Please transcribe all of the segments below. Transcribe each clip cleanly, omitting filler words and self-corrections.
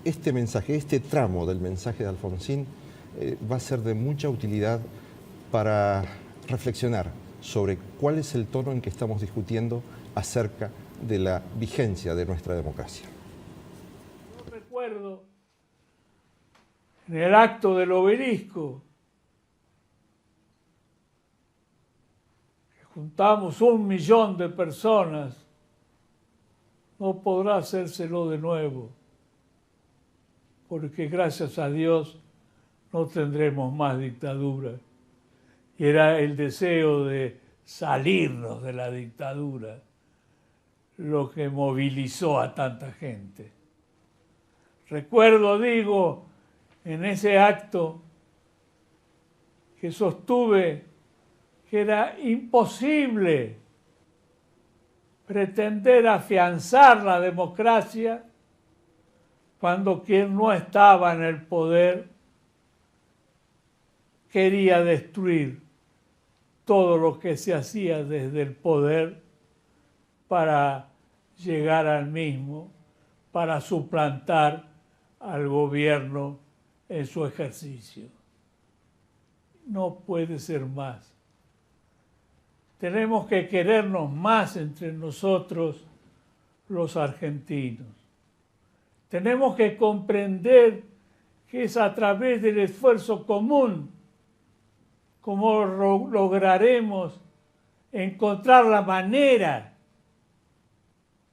este mensaje, este tramo del mensaje de Alfonsín va a ser de mucha utilidad para reflexionar sobre cuál es el tono en que estamos discutiendo acerca de la vigencia de nuestra democracia. Yo recuerdo en el acto del Obelisco que juntamos 1 millón de personas. No podrá hacérselo de nuevo, porque gracias a Dios no tendremos más dictadura. Y era el deseo de salirnos de la dictadura lo que movilizó a tanta gente. Recuerdo, digo, en ese acto que sostuve que era imposible pretender afianzar la democracia cuando quien no estaba en el poder quería destruir todo lo que se hacía desde el poder para llegar al mismo, para suplantar al gobierno en su ejercicio. No puede ser más. Tenemos que querernos más entre nosotros los argentinos. Tenemos que comprender que es a través del esfuerzo común como lograremos encontrar la manera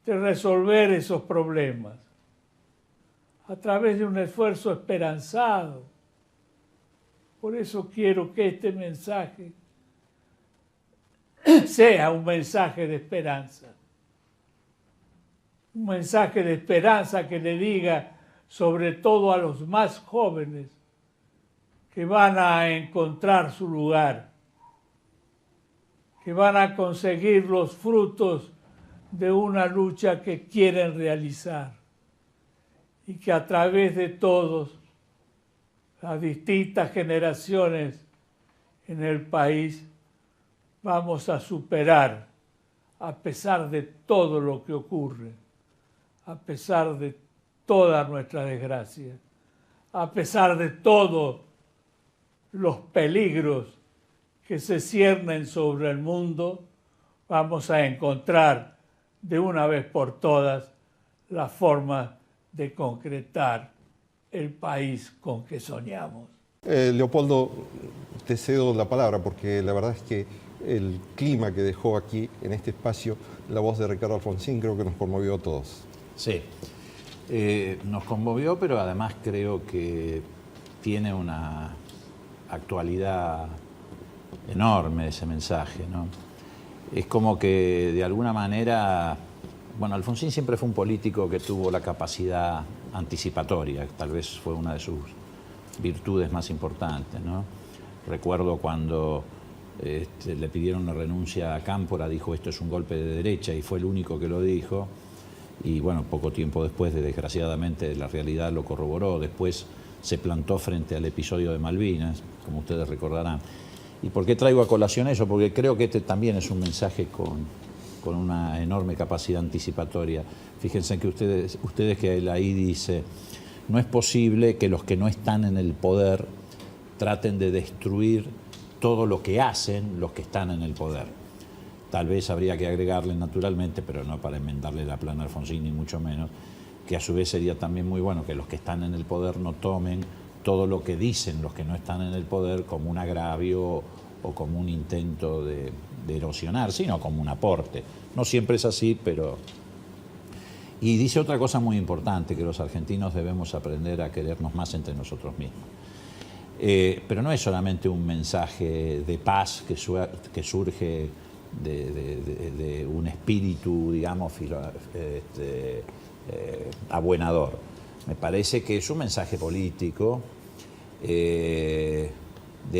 de resolver esos problemas. A través de un esfuerzo esperanzado. Por eso quiero que este mensaje sea un mensaje de esperanza. Un mensaje de esperanza que le diga, sobre todo a los más jóvenes, que van a encontrar su lugar, que van a conseguir los frutos de una lucha que quieren realizar y que a través de todos, las distintas generaciones en el país, vamos a superar, a pesar de todo lo que ocurre, a pesar de toda nuestra desgracia, a pesar de todos los peligros que se ciernen sobre el mundo, vamos a encontrar de una vez por todas la forma de concretar el país con que soñamos. Leopoldo, te cedo la palabra porque la verdad es que el clima que dejó aquí, en este espacio, la voz de Ricardo Alfonsín, creo que nos conmovió a todos. Sí, nos conmovió, pero además creo que tiene una actualidad enorme ese mensaje, ¿no? Es como que de alguna manera, bueno, Alfonsín siempre fue un político que tuvo la capacidad anticipatoria, tal vez fue una de sus virtudes más importantes, ¿no? Recuerdo cuando le pidieron la renuncia a Cámpora, dijo esto es un golpe de derecha y fue el único que lo dijo. Y bueno, poco tiempo después, desgraciadamente, la realidad lo corroboró. Después se plantó frente al episodio de Malvinas, como ustedes recordarán. ¿Y por qué traigo a colación eso? Porque creo que este también es un mensaje con una enorme capacidad anticipatoria. Fíjense que ustedes que ahí dice, no es posible que los que no están en el poder traten de destruir todo lo que hacen los que están en el poder. Tal vez habría que agregarle naturalmente, pero no para enmendarle la plana a Alfonsín, ni mucho menos, que a su vez sería también muy bueno que los que están en el poder no tomen todo lo que dicen los que no están en el poder como un agravio o como un intento de erosionar, sino como un aporte. No siempre es así, pero... Y dice otra cosa muy importante, que los argentinos debemos aprender a querernos más entre nosotros mismos. Pero no es solamente un mensaje de paz que surge de un espíritu, digamos, abuenador. Me parece que es un mensaje político de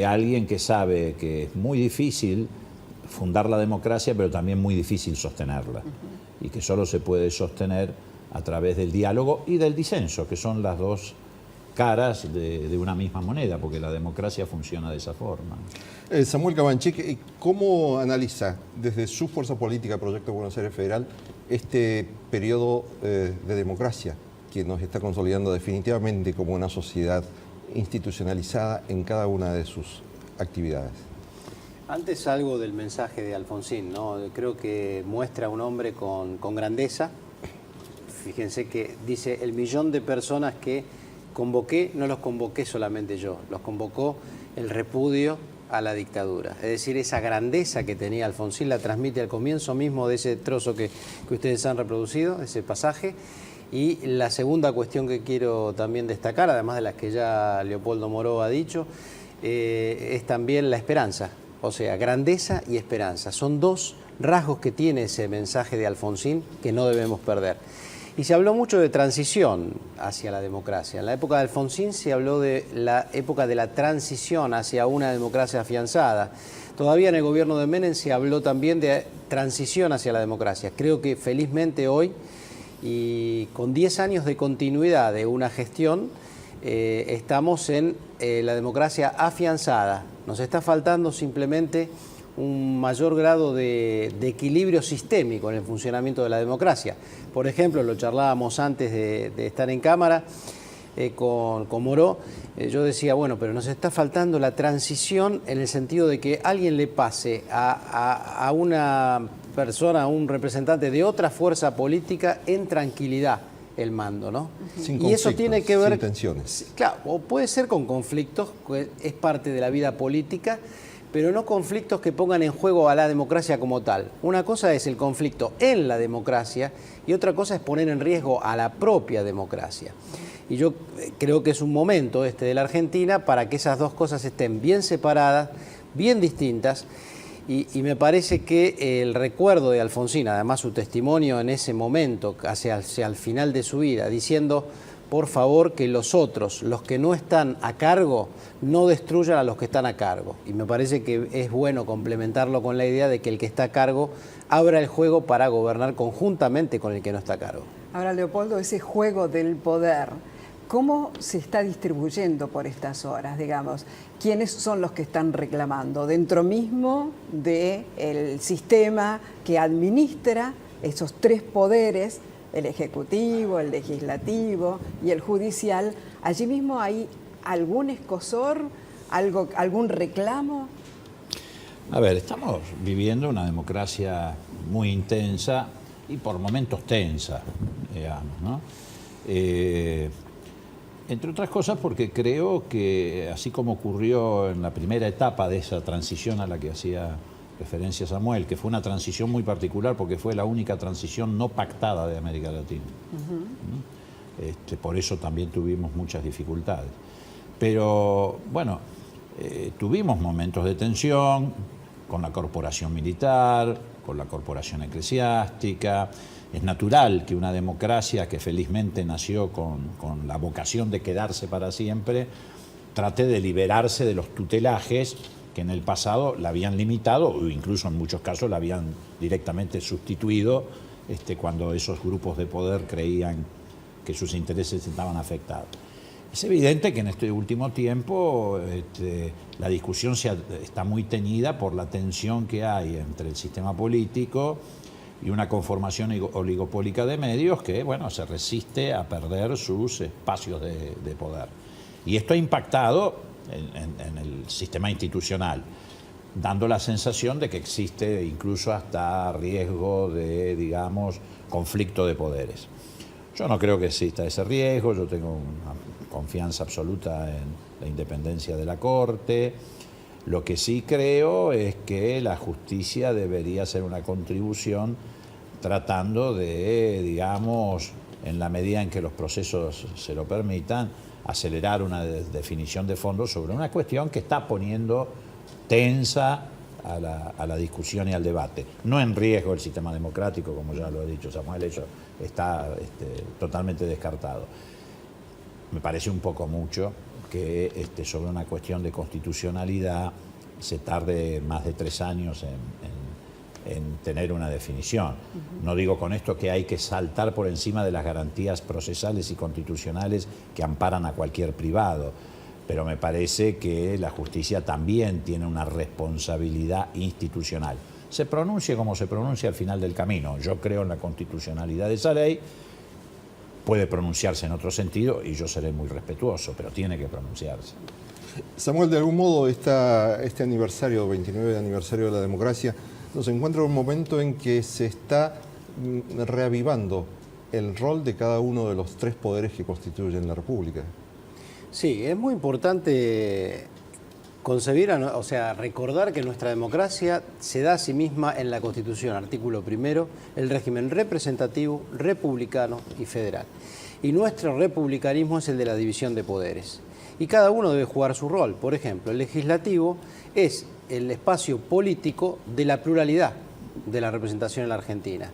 alguien que sabe que es muy difícil fundar la democracia, pero también muy difícil sostenerla. Y que solo se puede sostener a través del diálogo y del disenso, que son las dos caras de una misma moneda, porque la democracia funciona de esa forma. Samuel Cabanchik, ¿cómo analiza desde su fuerza política, Proyecto Buenos Aires Federal, este periodo de democracia que nos está consolidando definitivamente como una sociedad institucionalizada en cada una de sus actividades. Antes algo del mensaje de Alfonsín, ¿no? Creo que muestra a un hombre con grandeza. Fíjense que dice, el millón de personas que convoqué, no los convoqué solamente yo, los convocó el repudio a la dictadura. Es decir, esa grandeza que tenía Alfonsín la transmite al comienzo mismo de ese trozo que ustedes han reproducido, ese pasaje. Y la segunda cuestión que quiero también destacar, además de las que ya Leopoldo Moró ha dicho, es también la esperanza. O sea, grandeza y esperanza. Son dos rasgos que tiene ese mensaje de Alfonsín que no debemos perder. Y se habló mucho de transición hacia la democracia. En la época de Alfonsín se habló de la época de la transición hacia una democracia afianzada. Todavía en el gobierno de Menem se habló también de transición hacia la democracia. Creo que felizmente hoy, y con 10 años de continuidad de una gestión, estamos en la democracia afianzada. Nos está faltando simplemente un mayor grado de equilibrio sistémico en el funcionamiento de la democracia. Por ejemplo, lo charlábamos antes de estar en cámara con Moró, yo decía, bueno, pero nos está faltando la transición en el sentido de que alguien le pase a una persona, a un representante de otra fuerza política en tranquilidad el mando, ¿no? Sin y eso tiene que ver... sin tensiones. Claro, o puede ser con conflictos, que es parte de la vida política, pero no conflictos que pongan en juego a la democracia como tal. Una cosa es el conflicto en la democracia y otra cosa es poner en riesgo a la propia democracia. Y yo creo que es un momento de la Argentina para que esas dos cosas estén bien separadas, bien distintas, y me parece que el recuerdo de Alfonsín, además su testimonio en ese momento, hacia el final de su vida, diciendo, por favor, que los otros, los que no están a cargo, no destruyan a los que están a cargo. Y me parece que es bueno complementarlo con la idea de que el que está a cargo abra el juego para gobernar conjuntamente con el que no está a cargo. Ahora, Leopoldo, ese juego del poder, ¿cómo se está distribuyendo por estas horas, digamos? ¿Quiénes son los que están reclamando? Dentro mismo del sistema que administra esos tres poderes, el ejecutivo, el legislativo y el judicial, ¿allí mismo hay algún escozor, algún reclamo? A ver, estamos viviendo una democracia muy intensa y por momentos tensa, digamos, ¿no? Entre otras cosas porque creo que, así como ocurrió en la primera etapa de esa transición a la que hacía referencia Samuel, que fue una transición muy particular porque fue la única transición no pactada de América Latina. Por eso también tuvimos muchas dificultades. Pero, bueno, tuvimos momentos de tensión con la corporación militar, con la corporación eclesiástica. Es natural que una democracia que felizmente nació con la vocación de quedarse para siempre, trate de liberarse de los tutelajes que en el pasado la habían limitado o incluso en muchos casos la habían directamente sustituido cuando esos grupos de poder creían que sus intereses estaban afectados. Es evidente que en este último tiempo la discusión está muy teñida por la tensión que hay entre el sistema político y una conformación oligopólica de medios que, bueno, se resiste a perder sus espacios de poder. Y esto ha impactado en el sistema institucional, dando la sensación de que existe incluso hasta riesgo de, digamos, conflicto de poderes. Yo no creo que exista ese riesgo, yo tengo una confianza absoluta en la independencia de la Corte. Lo que sí creo es que la justicia debería hacer una contribución tratando de, digamos, en la medida en que los procesos se lo permitan, acelerar una definición de fondo sobre una cuestión que está poniendo tensa a la discusión y al debate. No en riesgo el sistema democrático, como ya lo ha dicho Samuel, eso está totalmente descartado. Me parece un poco mucho que sobre una cuestión de constitucionalidad se tarde más de 3 años en tener una definición. No digo con esto que hay que saltar por encima de las garantías procesales y constitucionales que amparan a cualquier privado, pero me parece que la justicia también tiene una responsabilidad institucional. Se pronuncie como se pronuncie al final del camino. Yo creo en la constitucionalidad de esa ley, puede pronunciarse en otro sentido y yo seré muy respetuoso, pero tiene que pronunciarse. Samuel, de algún modo este aniversario, 29 aniversario de la democracia, nos encuentra en un momento en que se está reavivando el rol de cada uno de los tres poderes que constituyen la República. Sí, es muy importante concebir, o sea, recordar que nuestra democracia se da a sí misma en la Constitución, artículo primero, el régimen representativo, republicano y federal. Y nuestro republicanismo es el de la división de poderes. Y cada uno debe jugar su rol. Por ejemplo, el legislativo es el espacio político de la pluralidad de la representación en la Argentina.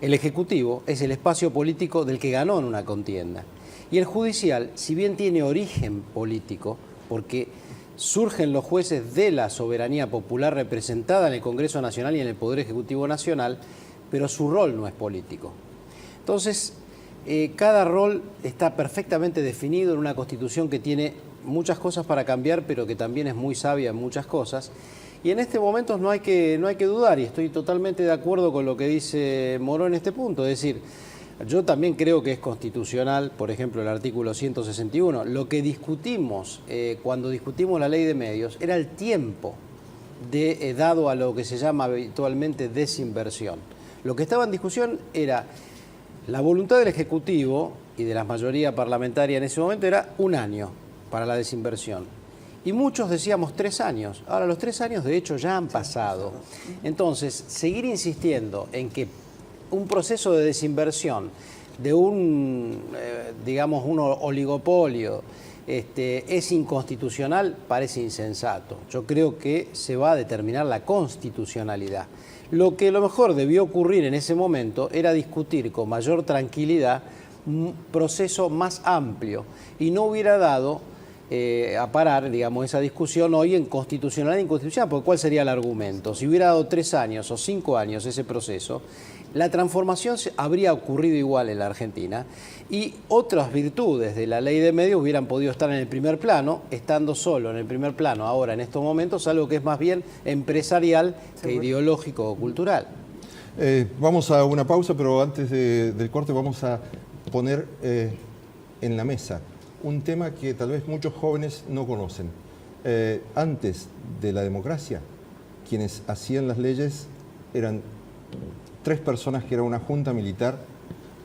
El ejecutivo es el espacio político del que ganó en una contienda. Y el judicial, si bien tiene origen político, porque surgen los jueces de la soberanía popular representada en el Congreso Nacional y en el Poder Ejecutivo Nacional, pero su rol no es político. Entonces, cada rol está perfectamente definido en una Constitución que tiene muchas cosas para cambiar, pero que también es muy sabia en muchas cosas. Y en este momento no hay que dudar, y estoy totalmente de acuerdo con lo que dice Moró en este punto. Es decir, yo también creo que es constitucional, por ejemplo, el artículo 161. Lo que discutimos cuando discutimos la ley de medios era el tiempo dado a lo que se llama habitualmente desinversión. Lo que estaba en discusión era la voluntad del Ejecutivo y de la mayoría parlamentaria en ese momento era 1 año para la desinversión. Y muchos decíamos 3 años. Ahora los 3 años de hecho ya han pasado. Entonces, seguir insistiendo en que un proceso de desinversión de un oligopolio es inconstitucional parece insensato. Yo creo que se va a determinar la constitucionalidad. Lo que a lo mejor debió ocurrir en ese momento era discutir con mayor tranquilidad un proceso más amplio y no hubiera dado a parar, digamos, esa discusión hoy en constitucional e inconstitucional, porque ¿cuál sería el argumento? Si hubiera dado 3 años o 5 años ese proceso, la transformación habría ocurrido igual en la Argentina y otras virtudes de la ley de medios hubieran podido estar en el primer plano, estando solo en el primer plano ahora en estos momentos, algo que es más bien empresarial que ideológico o cultural. Vamos a una pausa, pero antes del corte vamos a poner en la mesa un tema que tal vez muchos jóvenes no conocen. Antes de la democracia, quienes hacían las leyes eran 3 personas que eran una junta militar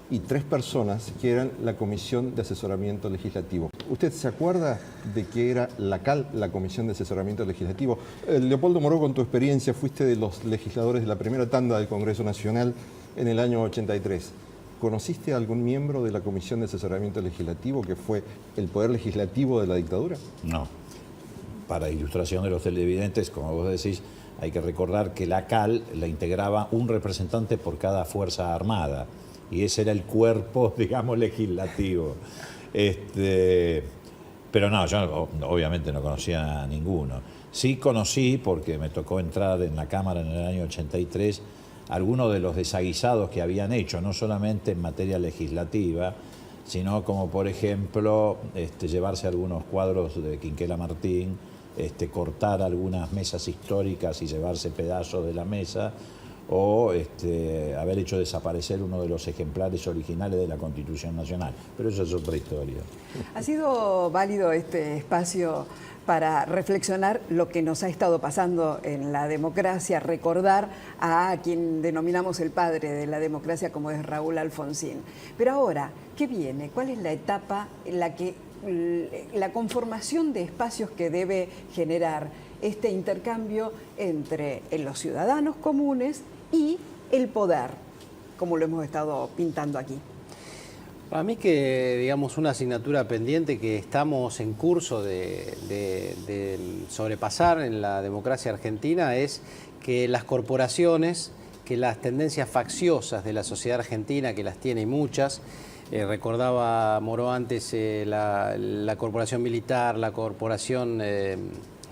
y 3 personas que eran la Comisión de Asesoramiento Legislativo. ¿Usted se acuerda de qué era la CAL, la Comisión de Asesoramiento Legislativo? Leopoldo Moró, con tu experiencia, fuiste de los legisladores de la primera tanda del Congreso Nacional en el año 83. ¿Conociste a algún miembro de la Comisión de Asesoramiento Legislativo que fue el poder legislativo de la dictadura? No. Para ilustración de los televidentes, como vos decís, hay que recordar que la CAL la integraba un representante por cada fuerza armada y ese era el cuerpo, digamos, legislativo. Pero no, yo obviamente no conocía a ninguno. Sí conocí, porque me tocó entrar en la Cámara en el año 83, algunos de los desaguisados que habían hecho, no solamente en materia legislativa, sino como por ejemplo llevarse algunos cuadros de Quinquela Martín, cortar algunas mesas históricas y llevarse pedazos de la mesa, o haber hecho desaparecer uno de los ejemplares originales de la Constitución Nacional. Pero eso es otra historia. ¿Ha sido válido este espacio para reflexionar lo que nos ha estado pasando en la democracia, recordar a quien denominamos el padre de la democracia como es Raúl Alfonsín? Pero ahora, ¿qué viene? ¿Cuál es la etapa en la que la conformación de espacios que debe generar este intercambio entre los ciudadanos comunes y el poder, como lo hemos estado pintando aquí? Para mí que, digamos, una asignatura pendiente que estamos en curso de sobrepasar en la democracia argentina es que las corporaciones, que las tendencias facciosas de la sociedad argentina, que las tiene y muchas, recordaba Moró antes la corporación militar, la corporación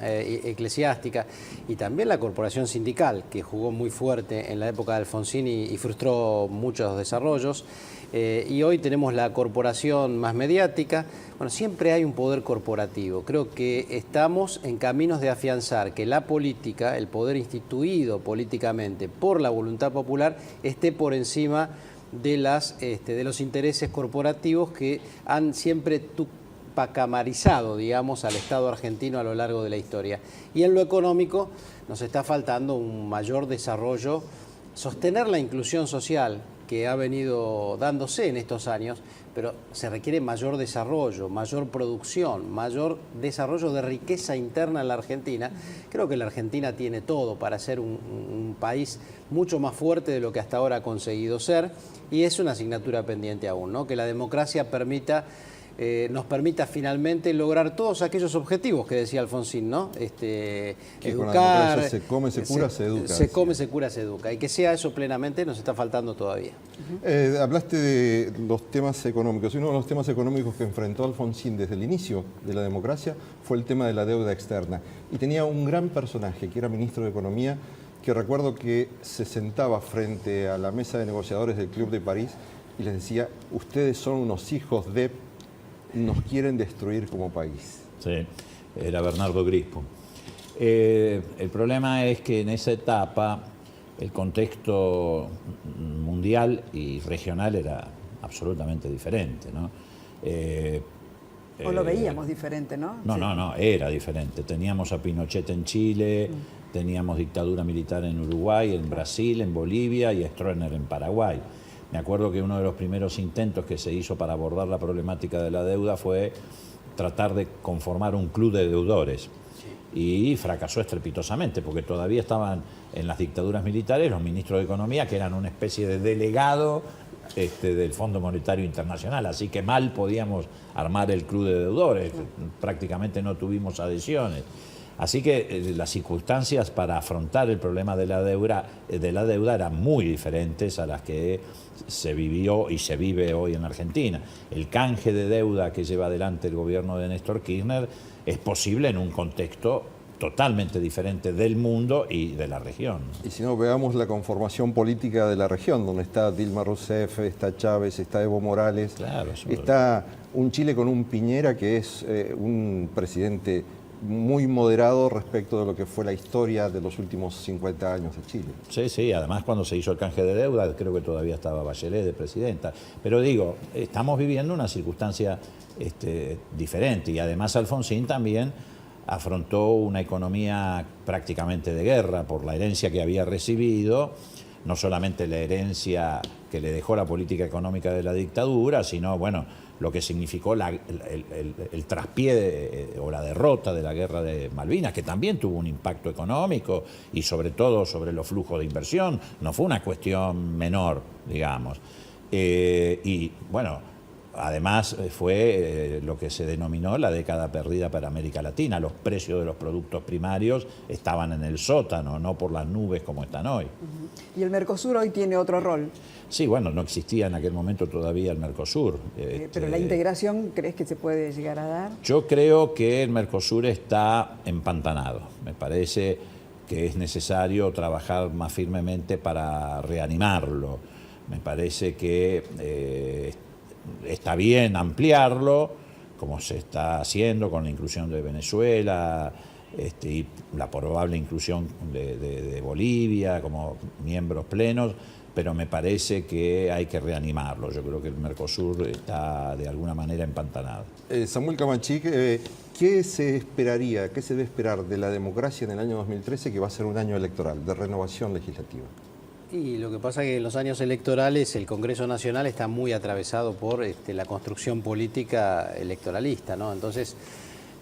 eclesiástica y también la corporación sindical, que jugó muy fuerte en la época de Alfonsín y frustró muchos desarrollos. Y hoy tenemos la corporación más mediática. Bueno, siempre hay un poder corporativo. Creo que estamos en caminos de afianzar que la política, el poder instituido políticamente por la voluntad popular, esté por encima de los intereses corporativos que han siempre tupacamarizado, digamos, al Estado argentino a lo largo de la historia. Y en lo económico nos está faltando un mayor desarrollo, sostener la inclusión social que ha venido dándose en estos años, pero se requiere mayor desarrollo, mayor producción, mayor desarrollo de riqueza interna en la Argentina. Creo que la Argentina tiene todo para ser un país mucho más fuerte de lo que hasta ahora ha conseguido ser, y es una asignatura pendiente aún, ¿no? Que la democracia nos permita finalmente lograr todos aquellos objetivos que decía Alfonsín, ¿no? Que Educar, con la democracia se come, se cura, se educa. Se come, se cura, se educa. Y que sea eso plenamente nos está faltando todavía. Hablaste de los temas económicos. Uno de los temas económicos que enfrentó Alfonsín desde el inicio de la democracia fue el tema de la deuda externa. Y tenía un gran personaje, que era ministro de Economía, que recuerdo que se sentaba frente a la mesa de negociadores del Club de París y les decía: ustedes son unos hijos de... nos quieren destruir como país. Sí, era Bernardo Grispo. El problema es que en esa etapa el contexto mundial y regional era absolutamente diferente, ¿no? O lo veíamos diferente, ¿no? No, era diferente. Teníamos a Pinochet en Chile, teníamos dictadura militar en Uruguay, en Brasil, en Bolivia y a Stroessner en Paraguay. Me acuerdo que uno de los primeros intentos que se hizo para abordar la problemática de la deuda fue tratar de conformar un club de deudores. Y fracasó estrepitosamente, porque todavía estaban en las dictaduras militares los ministros de Economía, que eran una especie de delegado del Fondo Monetario Internacional, así que mal podíamos armar el club de deudores, prácticamente no tuvimos adhesiones. Así que las circunstancias para afrontar el problema de la deuda eran muy diferentes a las que se vivió y se vive hoy en Argentina. El canje de deuda que lleva adelante el gobierno de Néstor Kirchner es posible en un contexto totalmente diferente del mundo y de la región. Y si no, veamos la conformación política de la región, donde está Dilma Rousseff, está Chávez, está Evo Morales, claro, está un Chile con un Piñera que es un presidente muy moderado respecto de lo que fue la historia de los últimos 50 años de Chile. Sí, además cuando se hizo el canje de deuda, creo que todavía estaba Bachelet de presidenta. Pero digo, estamos viviendo una circunstancia diferente, y además Alfonsín también afrontó una economía prácticamente de guerra por la herencia que había recibido, no solamente la herencia que le dejó la política económica de la dictadura, sino, bueno, lo que significó el traspié o la derrota de la guerra de Malvinas, que también tuvo un impacto económico y sobre todo sobre los flujos de inversión. No fue una cuestión menor, digamos. Y bueno, además fue lo que se denominó la década perdida para América Latina. Los precios de los productos primarios estaban en el sótano, no por las nubes como están hoy. Y el Mercosur hoy tiene otro rol. Sí, bueno, no existía en aquel momento todavía el Mercosur. Pero la integración, ¿crees que se puede llegar a dar? Yo creo que el Mercosur está empantanado. Me parece que es necesario trabajar más firmemente para reanimarlo. Me parece que está bien ampliarlo, como se está haciendo con la inclusión de Venezuela y la probable inclusión de Bolivia como miembros plenos, pero me parece que hay que reanimarlo. Yo creo que el Mercosur está de alguna manera empantanado. Samuel Camachi, ¿qué se esperaría, qué se debe esperar de la democracia en el año 2013, que va a ser un año electoral, de renovación legislativa? Y lo que pasa es que en los años electorales el Congreso Nacional está muy atravesado por la construcción política electoralista, ¿no? Entonces,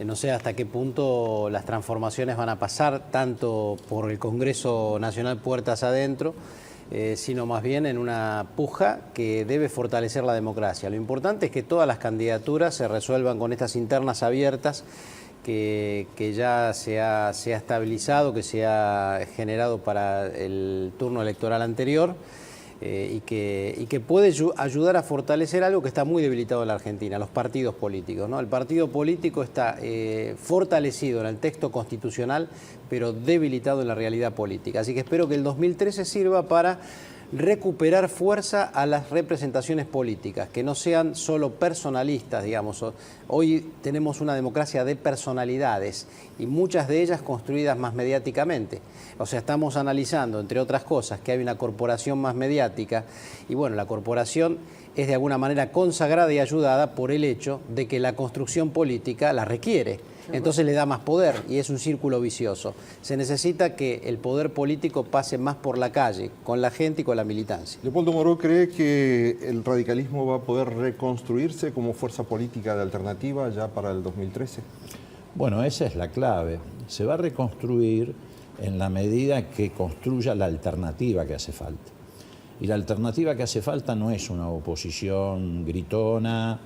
no sé hasta qué punto las transformaciones van a pasar tanto por el Congreso Nacional puertas adentro, sino más bien en una puja que debe fortalecer la democracia. Lo importante es que todas las candidaturas se resuelvan con estas internas abiertas que ya se ha estabilizado, que se ha generado para el turno electoral anterior, y que puede ayudar a fortalecer algo que está muy debilitado en la Argentina, los partidos políticos, ¿no? El partido político está fortalecido en el texto constitucional, pero debilitado en la realidad política. Así que espero que el 2013 sirva para recuperar fuerza a las representaciones políticas, que no sean solo personalistas, digamos. Hoy tenemos una democracia de personalidades y muchas de ellas construidas más mediáticamente. O sea, estamos analizando, entre otras cosas, que hay una corporación más mediática y bueno, la corporación es de alguna manera consagrada y ayudada por el hecho de que la construcción política la requiere. Entonces le da más poder y es un círculo vicioso. Se necesita que el poder político pase más por la calle, con la gente y con la militancia. Leopoldo Moró cree que el radicalismo va a poder reconstruirse como fuerza política de alternativa ya para el 2013. Bueno, esa es la clave. Se va a reconstruir en la medida que construya la alternativa que hace falta. Y la alternativa que hace falta no es una oposición gritona,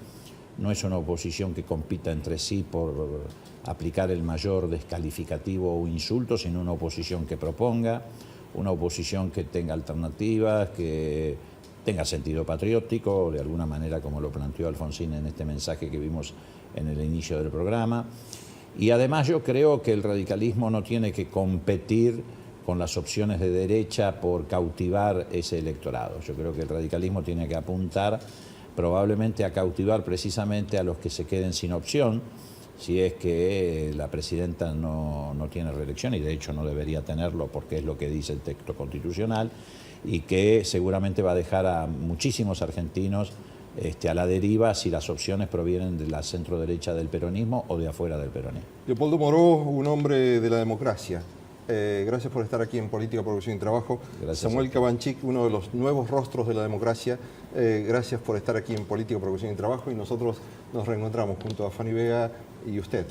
no es una oposición que compita entre sí por aplicar el mayor descalificativo o insulto, sino una oposición que proponga, una oposición que tenga alternativas, que tenga sentido patriótico, de alguna manera como lo planteó Alfonsín en este mensaje que vimos en el inicio del programa. Y además yo creo que el radicalismo no tiene que competir con las opciones de derecha por cautivar ese electorado. Yo creo que el radicalismo tiene que apuntar probablemente a cautivar precisamente a los que se queden sin opción, si es que la presidenta no tiene reelección, y de hecho no debería tenerlo porque es lo que dice el texto constitucional, y que seguramente va a dejar a muchísimos argentinos a la deriva si las opciones provienen de la centro-derecha del peronismo o de afuera del peronismo. Leopoldo Moró, un hombre de la democracia. Gracias por estar aquí en Política, Producción y Trabajo. Gracias. Samuel Cabanchik, uno de los nuevos rostros de la democracia. Gracias por estar aquí en Política, Producción y Trabajo y nosotros nos reencontramos junto a Fanny Vega y usted.